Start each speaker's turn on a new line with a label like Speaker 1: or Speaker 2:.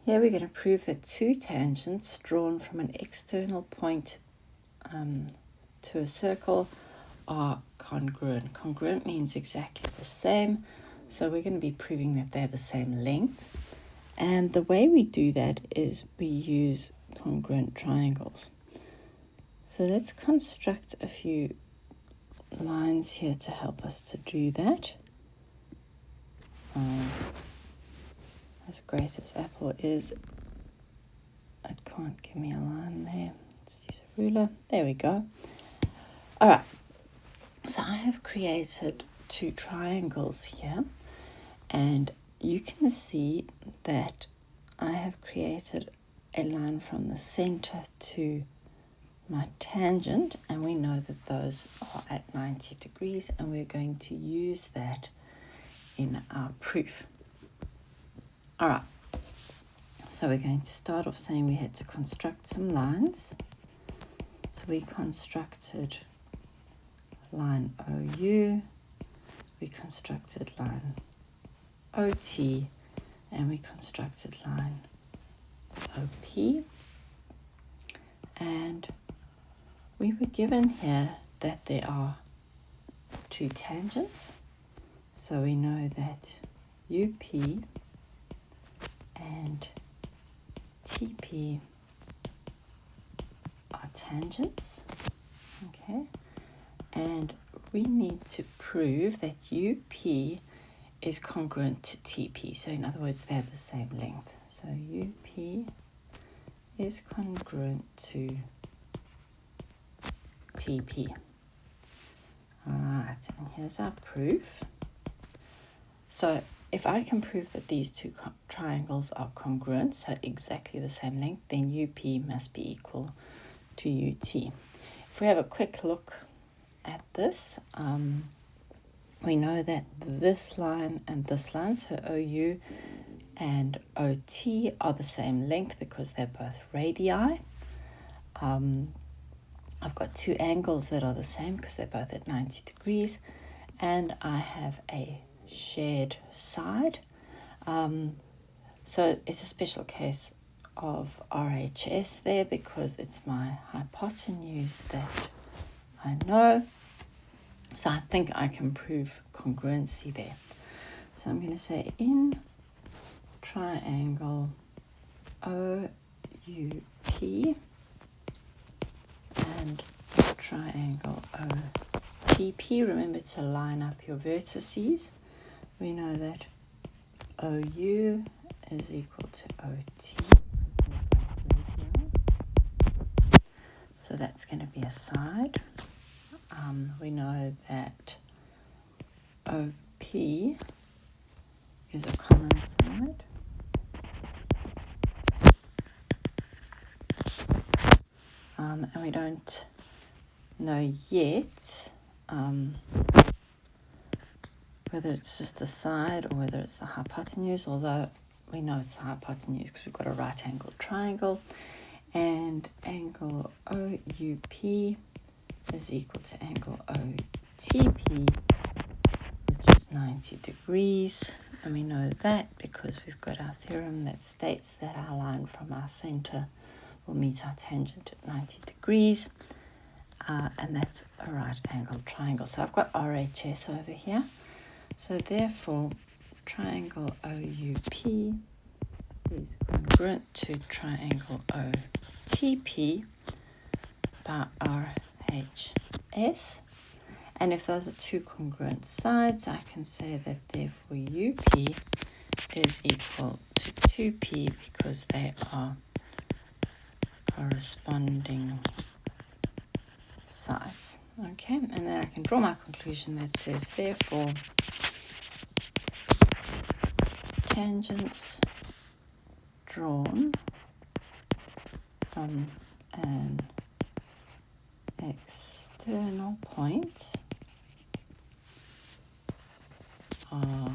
Speaker 1: Here we're going to prove that two tangents drawn from an external point to a circle are congruent. Congruent means exactly the same, so we're going to be proving that they're the same length. And the way we do that is we use congruent triangles. So let's construct a few lines here to help us to do that. As great as Apple is, it can't give me a line there. Just use a ruler. There we go. All right. So I have created two triangles here, and you can see that I have created a line from the center to my tangent, and we know that those are at 90 degrees, and we're going to use that in our proof. All right, so we're going to start off saying we had to construct some lines. So we constructed line OU, we constructed line OT, and we constructed line OP. And we were given here that there are two tangents. So we know that UP and TP are tangents, okay? And we need to prove that UP is congruent to TP. So in other words, they're the same length. So UP is congruent to TP. All right, and here's our proof. So if I can prove that these two triangles are congruent, so exactly the same length, then UP must be equal to UT. If we have a quick look at this, we know that this line and this line, so OU and OT, are the same length because they're both radii. I've got two angles that are the same because they're both at 90 degrees, and I have a shared side. So it's a special case of RHS there because it's my hypotenuse that I know. So I think I can prove congruency there. So I'm going to say in triangle OUP and triangle OTP, remember to line up your vertices. We know that OU is equal to OT. So that's going to be a side. We know that OP is a common side. And we don't know yet whether it's just a side or whether it's the hypotenuse, although we know it's the hypotenuse because we've got a right angled triangle. And angle OUP is equal to angle OTP, which is 90 degrees. And we know that because we've got our theorem that states that our line from our center will meet our tangent at 90 degrees. And that's a right angled triangle. So I've got RHS over here. So therefore, triangle OUP is congruent to triangle OTP by RHS. And if those are two congruent sides, I can say that therefore UP is equal to 2P because they are corresponding sides. Okay, and then I can draw my conclusion that says therefore tangents drawn from an external point are